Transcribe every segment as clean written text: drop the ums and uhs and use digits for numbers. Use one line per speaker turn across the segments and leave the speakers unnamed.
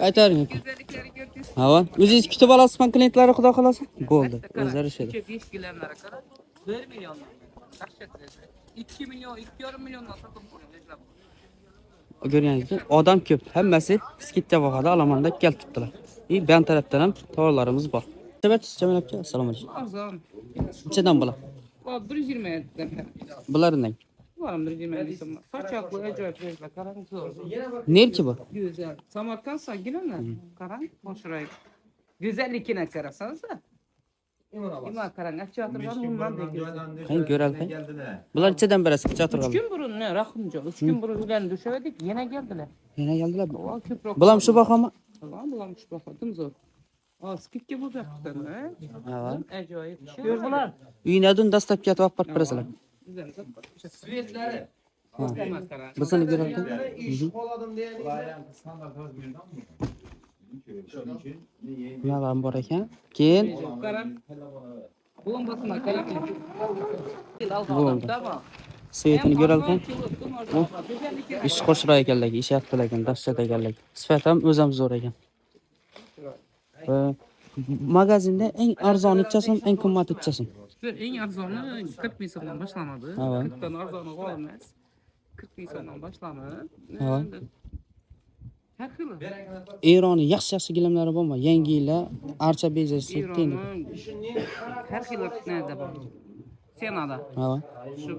Aytaring.
Güzellikleri gördünüz.
Hava. O'zingiz kutib olasizmi klientlarni xudo xolasa? Bo'ldi. O'zlari ishadi.
5 gilamlara qara. 1 milyondan. Dahshat rejim. 2 milyon, 2,5 milyondan sotib qo'ygan.
Ko'rganingizdek, odam ko'p. Hammasi skidga bahada olamonda keltiribdilar. Ben tarafdan ham tovarlarimiz bor. Sabat Jamil aka, assalomu alaykum.
Arzon.
Nechadan bo'lar?
120 dan.
Bulardan.
Var 120 so'm. Sochaqli ajoyib rejim. Qarang zo'r.
Nerchi bu?
Güzel. Samarkand sagilana. Qarang, boshray. Güzellikine qarasangiz. Nima qarang, achchatirgan bundan deydi.
Qani ko'ralkan. Bular nechadan berasiz chatirgan?
3 kun burun ne Rahimjon, 3 kun burun ulan döşedik, yine geldiler.
Yana keldilar.
O ko'proq.
Bular shu bahoma?
Bular shu bahodim zo'r. Skidga bu yoqdan,
ha?
Ajoyib. Ko'r bular.
Uyinadun dastlabki atib olib berasizlar.
Svetlari.
Bizani ko'ralkan. Bular bor ekan. Keyin
bombasini qarang. Tamam.
Svetini ko'ralkan. Ish qo'shira ekanlar, ish yaptilar ekan, dahshat ekanlar. Sifat ham o'zim zo'r ekan. Magazinda eng arzon ichasam, eng qimmat ichasam.
Eng arzoni 40 ming so'mdan boshlanadi. 40 dan arzoni bor emas. 40 ming so'mdan boshlanadi. Har xil.
Eronning yaxshi gilamlari bormi? Yangilar, archa bezasi teng.
Har xil narda bor. Senada.
Ha.
Shu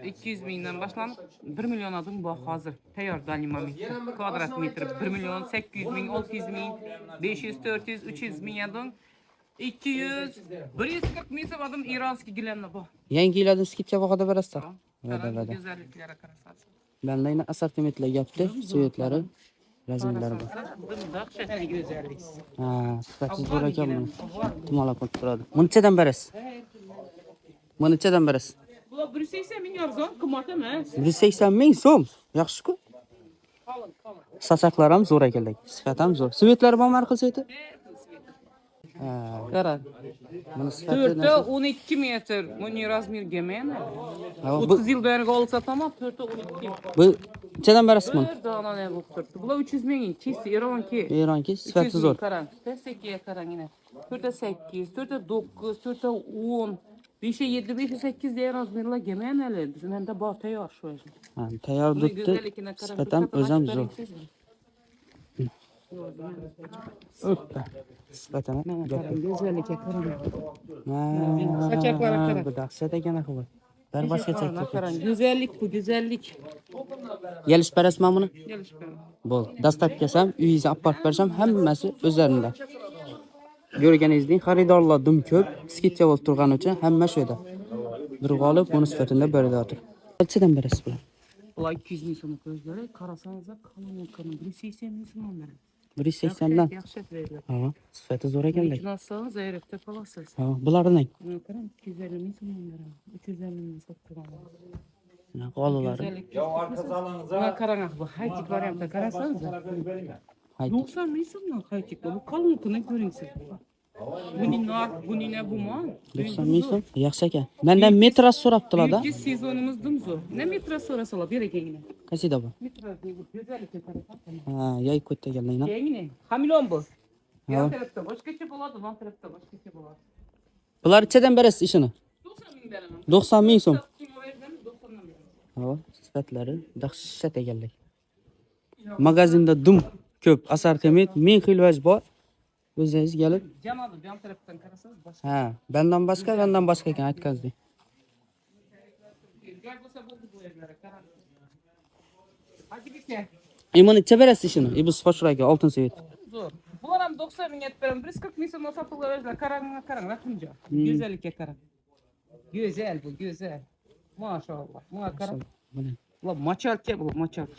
200 mingdan boshlanib 1 million adım bor hozir. Tayyor dalimami. Kvadrat metr 1 million 800 ming, 600 ming, 500, 400, 300 ming adım. 200, 140 ming adım iranskiy gilamlar bor.
Yangilardan skidga vaqada berasizlar.
Güzelliklere qarasasiz.
Benda yana assortimentlar yapti, svetlari, razmlari bor.
Dahshat go'zallik.
Ha, sifatsiz zo'r ekan buni. Tumalab turadi. Munchadan berasiz? Buni nechadan berasiz?
Bular 180 ming arzon, qimmat emas.
180 ming so'm. Yaxshi-ku. Sochaqlar ham zo'r ekanlar. Sifat ham zo'r. Svetlari bormi har xil sveti? Ha.
Qarang.
Buni sifati
12 metr. Buni razmerga meni. 30 yildan olsa tamam, 12.
Bu nechadan berasiz buni?
Bir dona ne bo'lib turibdi. Bular 300 ming, chisi Eronki.
Eronki, sifati zo'r.
Qarang, 8 qarang yana. 8, 9, 10. 5, 7, 5, 8 diye razmerlar gemeneli. Bizden de bor tayyor şu an.
Ha, tayyor dupti. Sifatam o'zim zo'r. Hoppa. Sifatam
Güzellikka qarang.
Ha.
Sochaqlari qarang.
Bu dahshat ekan axir. Bir boshqa chaqib.
Qarang, güzellik bu, güzellik.
Yelish berasizmi buni?
Gelish beraman.
Bo'l. Dastlab kelsam, uyingizga olib borib bersam, hammasi o'zlarinda. Ko'rganingizdek, xaridorlar dum ko'p, skidga bo'lib turgani uchun hamma shu yerda. Bir g'olib buni sifatida berayotir. Nechadan berasiz bular?
Bular 200 ming so'm ko'zlari, qarasangiz qalin 180 ming so'm beradi.
180 dan.
Yaxshi beradi.
Ha, sifati zo'r ekanlar.
Nasıl zayrafta qolasiz.
Ha, bulardan.
Qarang, 250 ming so'm beradi. 350 ming sotib turadi.
Qolulari.
Buna qarang, bu haytik variantda qarasangiz. 90 ming so'mdan haytik. Bu qalinligini ko'ring siz. Buning ne bu mu?
90 ming so'm. Yaxshi ekan. Mendan metras so'rabdilar-da.
Biz sezonimiz dumzo. Ne metras so'rasalar berekengina.
Qaysida bu?
Metras bu güzellikka qarasan.
Ha, yoy ko'taganlar.
Kengina. Hamilon bu. Yan tarafta boshqacha bo'ladi, bu tarafta boshqacha bo'ladi.
Bular nechadan berasiz ishini?
90 ming beraman.
90 ming so'm.
90 ming.
Ha, sifatlari dahshat ekanlar. Magazinda dum ko'p, assortiment, ming xil vaj bor. O'zingiz kelib.
Janobi yan tarafdan qarasangiz boshqa.
Ha, bendan boshqa ekan aytgazdek.
Gel bo'lsa bo'ldi bu yerlari, qarang. Hadi bitta.
Imon necha berasiz ishini? Ibus Xoshraga oltin svet.
Zo'r. Bular ham 90 ming aytib beraman. 140 ming so'm sotib qo'yinglar. Qarang, Rahimjon. Go'zallikka qarang. Go'zal bu, go'zal. Maşallah. Buna qarang. Bular machalka,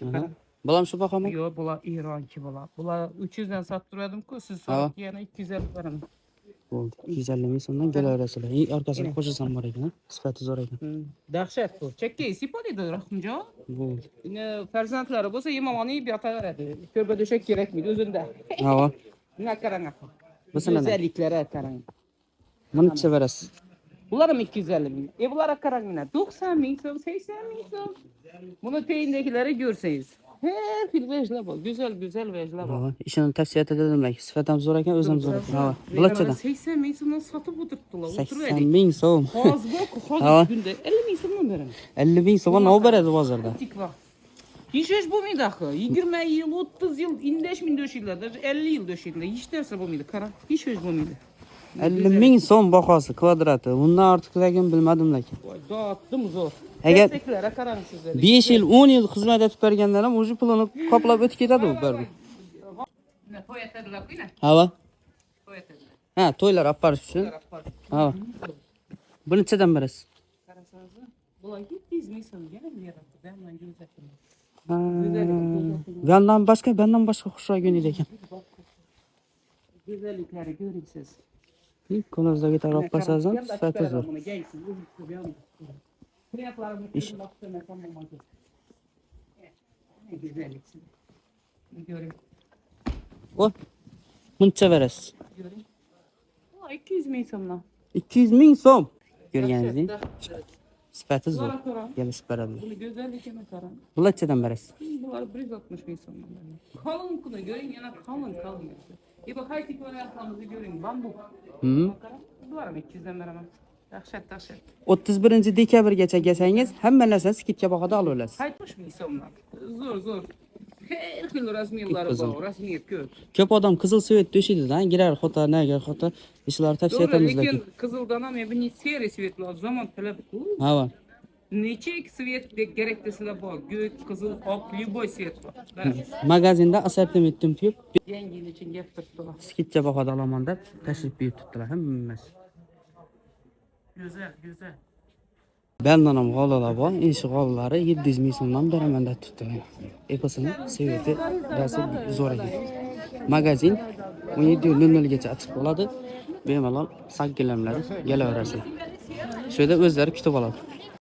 qarang.
Bular shu bahoma?
Yo'q, bular Eronki bular. Bular 300 dan sotib turdim-ku, siz so'rab yana 250 beraman.
Bo'ldi. 250 ming so'mdan kelaverasizlar. Orqasiga qo'shilsam bor ekan, sifati zo'r ekan.
Dahshat bu. Chekka sipolidi Rahimjon.
Bo'ldi.
Farzandlari bo'lsa yemamoni yeb yotaveradi. Ko'rba do'shak kerakmidi o'zunda.
Ha.
Nima qarang.
Masalan,
Go'zalliklari qarang.
Buni necha berasiz?
Bular ham 250 ming. Bularga qarang mana 90 ming so'm, 80 ming so'm. Buni teyindekilari ko'rsangiz. Her xil vejlar bor. Güzel vejlar bor.
Ha, ishini tavsiya etadilar. Sifat ham zo'r ekan, o'zi ham zo'r ekan. Ha, bulatchadan.
80 ming so'mdan sotib o'tiribdilar.
80 ming so'm.
Hozir hozir kunda 50 ming so'mdan beraman.
50 ming so'm nima beradi bozorda?
Tikva. Hiç bo'lmaydi axir. 20 yil, 30 yil, indesh ming döşeydilar. 50 yil döşeydilar. Hech narsa bo'lmaydi. Qara, hech bo'lmaydi.
50 ming so'm bahosi kvadrati. Undan ortiqligini bilmadim lekin.
Voy, dotdim zo'r.
Agar
Desteklara qarang sizlar.
5 yil, 10 yil xizmat etib berganlar ham o'sha pulini qoplab o'tib ketadi u baribir.
Ne to'y etadilar ku ne?
Ha va?
To'y etadilar.
Ha, to'ylar olib borish uchun. Ha. Buni nechadan berasiz?
Qarasangiz, bular 700 ming so'mga beradi. Ben go'zatdim.
Ha. Bundan boshqa xushroq ekan.
Güzellikleri görün siz.
Qo'lingizdagi taraf pasasan, sifati zo'r. İş. O, buncha berasiz.
200 ming so'mdan.
200 ming so'm. Ko'rganingizdek, sifati zo'r. Kelishib beradi.
Bunu güzellikine qarang.
Bulatchadan berasiz.
Bular 160 ming so'mdan. Kalınlıkını görün, yana kalın. Bak hay tip yapmamızı görün. Bambu.
Hı.
Bular 200'den beraman. Dahshat.
31 dekabrgacha kelsangiz, hamma narsani skidga bahada olib olasiz.
60 ming so'mdan. Zo'r. Her xil rasmiyalari bor, rasmiyat ko'p.
Ko'p odam qizil svet to'shaydi-da, girar xota, nagar xota, ishlarni tavsiya
Doğru,
etamiz
lekin
lekin.
qizildan ham bir seri svet lazım. Zaman talab bu.
Ha va.
Necha svet kerak desalar bor. Ko'k, qizil, oq, любой svet bor.
Magazinda assortimentim ko'p.
Yangi yil uchun gap turibdilar.
Skidga bahada olaman deb tashrif buyuribdilar hammasi.
Güzel.
Benden ham g'olalar bor. Ish g'olalari 700 ming so'mdan beraman deb turibdilar. Eposini seveti rasi zo'r ekan. Magazin 17:00 gacha ochiq bo'ladi. Bemalol sakkilamlar kelaverasizlar. Shu yerda o'zlari kutib oladi.